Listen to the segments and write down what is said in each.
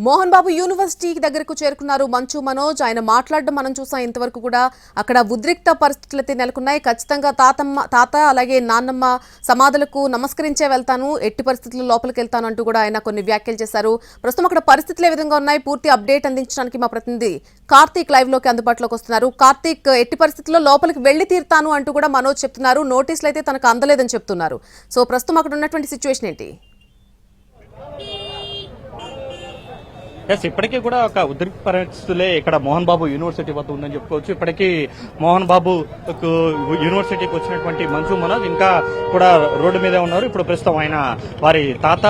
Mohan Babu university దగ్గరకు చేరుకున్నారు మంచు మనోజ్. ఆయన మాట్లాడడం మనం చూసాం. ఇంతవరకు కూడా అక్కడ ఉద్రిక్త పరిస్థితులు అయితే నెలకొన్నాయి. ఖచ్చితంగా తాత అలాగే నాన్నమ్మ సమాధులకు నమస్కరించే వెళ్తాను, ఎట్టి పరిస్థితుల్లో లోపలికి వెళ్తాను అంటూ కూడా ఆయన కొన్ని వ్యాఖ్యలు చేశారు. ప్రస్తుతం అక్కడ పరిస్థితులు ఏ విధంగా ఉన్నాయి, పూర్తి అప్డేట్ అందించడానికి మా ప్రతినిధి కార్తీక్ లైవ్ లోకి అందుబాటులోకి వస్తున్నారు. కార్తీక్, ఎట్టి పరిస్థితుల్లో లోపలికి వెళ్లి తీరుతాను అంటూ కూడా మనోజ్ చెప్తున్నారు. నోటీసులు అయితే తనకు అందలేదని చెప్తున్నారు. సో ప్రస్తుతం అక్కడ ఉన్నటువంటి సిచ్యువేషన్ ఏంటి? ఇప్పటికీ కూడా ఒక ఉద్రిక్త పరిస్థితులే ఇక్కడ మోహన్ బాబు యూనివర్సిటీ వద్ద ఉందని చెప్పుకోవచ్చు. ఇప్పటికీ మోహన్ బాబు యూనివర్సిటీకి వచ్చినటువంటి మంచు మనోజ్ ఇంకా కూడా రోడ్డు మీదే ఉన్నారు. ఇప్పుడు ప్రస్తుతం ఆయన వారి తాత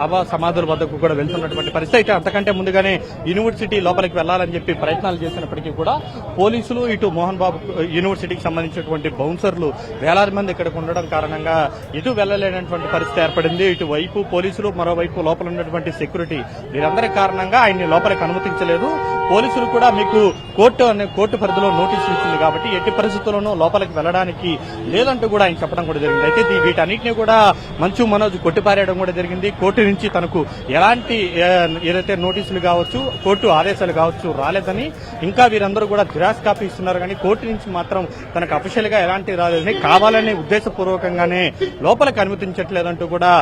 అవ సమాధుల వద్దకు కూడా వెళ్తున్నటువంటి పరిస్థితి. అయితే అంతకంటే ముందుగానే యూనివర్సిటీ లోపలికి వెళ్లాలని చెప్పి ప్రయత్నాలు చేసినప్పటికీ కూడా పోలీసులు ఇటు మోహన్ బాబు యూనివర్సిటీకి సంబంధించినటువంటి బౌన్సర్లు వేలాది మంది ఇక్కడికి ఉండడం కారణంగా ఇటు వెళ్లలేనటువంటి పరిస్థితి ఏర్పడింది. ఇటు వైపు పోలీసులు, మరోవైపు లోపల ఉన్నటువంటి సెక్యూరిటీ వీరందరి కారణంగా ఆయన్ని లోపలికి అనుమతించలేదు. పోలీసులు కూడా మీకు కోర్టు పరిధిలో నోటీసులు ఇచ్చింది కాబట్టి ఎట్టి పరిస్థితుల్లోనూ లోపలికి వెళ్లడానికి లేదంటూ కూడా ఆయన చెప్పడం కూడా జరిగింది. అయితే వీటన్నిటిని కూడా మంచు మనోజ్ కొట్టిపారేయడం కూడా జరిగింది. కోర్టు నుంచి తనకు ఎలాంటి ఏదైతే నోటీసులు కావచ్చు, కోర్టు ఆదేశాలు కావచ్చు రాలేదని, ఇంకా వీరందరూ కూడా జిరాక్స్ కాపీ ఇస్తున్నారు కానీ కోర్టు నుంచి మాత్రం తనకు అఫీషియల్ గా ఎలాంటి రాలేదని, కావాలని ఉద్దేశపూర్వకంగానే లోపలికి అనుమతించట్లేదంటూ కూడా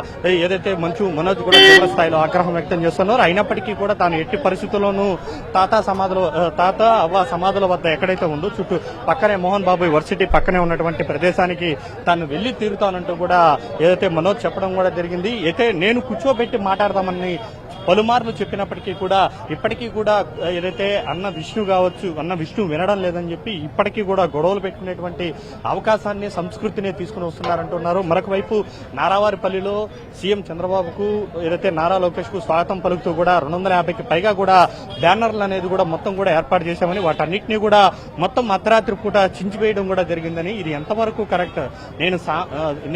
ఏదైతే మంచు మనోజ్ కూడా తీవ్ర స్థాయిలో ఆగ్రహం వ్యక్తం చేస్తున్నారు. అయినప్పటికీ కూడా తాను ఎట్టి పరిస్థితుల్లోనూ తాత అవ్వ సమాధుల వద్ద ఎక్కడైతే ఉందో చుట్టూ పక్కనే మోహన్ బాబు యూనివర్సిటీ పక్కనే ఉన్నటువంటి ప్రదేశానికి తాను వెళ్లి తీరుతానంటూ కూడా ఏదైతే మనోజ్ చెప్పడం కూడా జరిగింది. అయితే నేను కూర్చోబెట్టి మాట్లాడదామని పలుమార్లు చెప్పినప్పటికీ కూడా ఇప్పటికీ కూడా ఏదైతే అన్న విష్ణు వినడం లేదని చెప్పి ఇప్పటికీ కూడా గొడవలు పెట్టుకునేటువంటి అవకాశాన్ని, సంస్కృతిని తీసుకుని వస్తున్నారంటున్నారు. మరొక వైపు నారావారిపల్లిలో సీఎం చంద్రబాబుకు ఏదైతే నారా లోకేష్ కు స్వాగతం పలుకుతూ కూడా 250కి పైగా కూడా బ్యానర్లు అనేది కూడా మొత్తం కూడా ఏర్పాటు చేశామని, వాటన్నిటినీ కూడా మొత్తం అర్ధరాత్రి పూట చించివేయడం కూడా జరిగిందని, ఇది ఎంతవరకు కరెక్ట్,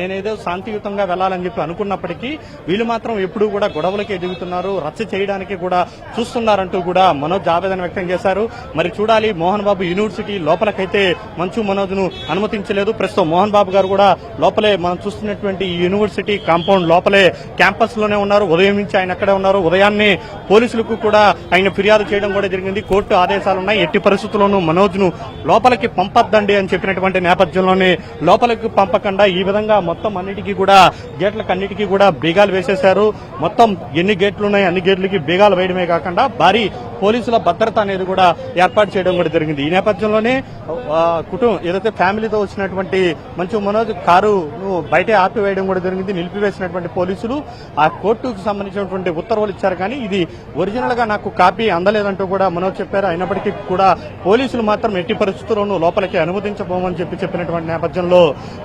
నేనేదో శాంతియుతంగా వెళ్లాలని చెప్పి అనుకున్నప్పటికీ వీళ్ళు మాత్రం ఎప్పుడూ కూడా గొడవలకి ఎదుగుతున్నారు, రచ్చ చేయడానికి కూడా చూస్తున్నారంటూ కూడా మనోజ్ ఆవేదన వ్యక్తం చేశారు. మరి చూడాలి, మోహన్ బాబు యూనివర్సిటీ లోపలకైతే మంచు మనోజ్ ను అనుమతించలేదు. ప్రస్తుతం మోహన్ బాబు గారు కూడా లోపలే మనం చూస్తున్నటువంటి యూనివర్సిటీ కాంపౌండ్ లోపలే క్యాంపస్ లోనే ఉన్నారు. ఉదయం నుంచి ఆయన అక్కడే ఉన్నారు. ఉదయాన్నే పోలీసులకు కూడా ఆయన ఫిర్యాదు చేయడం కూడా జరిగింది. కోర్టు ఆదేశాలున్నాయి, ఎట్టి పరిస్థితుల్లోనూ మనోజ్ ను లోపలికి పంపద్దండి అని చెప్పినటువంటి నేపథ్యంలోనే లోపలికి పంపకుండా ఈ విధంగా మొత్తం అన్నిటికీ కూడా గేట్లకన్నిటికీ కూడా బీగాలు వేసేశారు. మొత్తం ఎన్ని గేట్లు ఉన్నాయి అన్ని గేట్లకి బీగాలు వేయడమే కాకుండా భారీ పోలీసుల భద్రత అనేది కూడా ఏర్పాటు చేయడం కూడా జరిగింది. ఈ నేపథ్యంలోనే కుటుంబం ఏదైతే ఫ్యామిలీతో వచ్చినటువంటి మంచు మనోజ్ కారు బయటే ఆపివేయడం కూడా జరిగింది. నిలిపివేసినటువంటి పోలీసులు ఆ కోర్టుకు సంబంధించినటువంటి ఉత్తర్వులు ఇచ్చారు కానీ ఇది ఒరిజినల్ గా నాకు కాపీ అందలేదంటూ కూడా మనోజ్ చెప్పారు. అయినప్పటికీ కూడా పోలీసులు మాత్రం ఎట్టి పరిస్థితుల్లోనూ లోపలికి అనుమతించబోమని చెప్పినటువంటి నేపథ్యంలో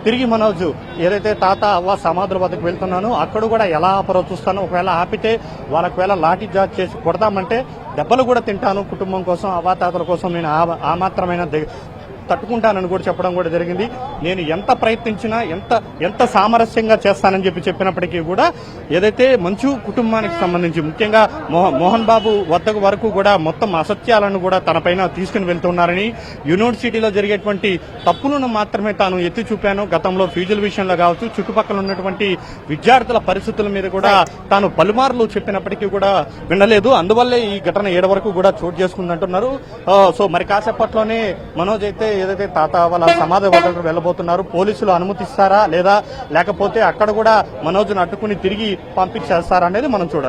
తిరిగి మనోజ్ ఏదైతే తాత అవ్వ సమాధుల వద్దకు వెళ్తున్నానో అక్కడ కూడా ఎలా ఆపరో చూస్తాను, ఒకవేళ ఆపితే వాళ్ళకు వేళ లాఠీ చార్జ్ చేసి కొడతామంటే దెబ్బలు కూడా తింటాను, కుటుంబం కోసం అవాతాతల కోసం నేను ఆ మాత్రమైన తట్టుకుంటానని కూడా చెప్పడం కూడా జరిగింది. నేను ఎంత ప్రయత్నించినా ఎంత సామరస్యంగా చేస్తానని చెప్పినప్పటికీ కూడా ఏదైతే మంచు కుటుంబానికి సంబంధించి ముఖ్యంగా మోహన్ బాబు వద్దకు వరకు కూడా మొత్తం అసత్యాలను కూడా తనపైన తీసుకుని వెళ్తున్నారని, యూనివర్సిటీలో జరిగేటువంటి తప్పులను మాత్రమే తాను ఎత్తి చూపాను, గతంలో ఫీజుల విషయంలో కావచ్చు, చుట్టుపక్కల ఉన్నటువంటి విద్యార్థుల పరిస్థితుల మీద కూడా తాను పలుమార్లు చెప్పినప్పటికీ కూడా వినలేదు. అందువల్లే ఈ ఘటన 7 వరకు కూడా చోటు చేసుకుందంటున్నారు. సో మరి కాసేపట్లోనే మనోజ్ అయితే ఏదైతే తాత వాళ్ళ సమాధి వద్దకు వెళ్లబోతున్నారు, పోలీసులు అనుమతిస్తారా లేదా లేకపోతే అక్కడ కూడా మనోజ్ను అడ్డుకుని తిరిగి పంపించేస్తారా అనేది మనం చూడాలి.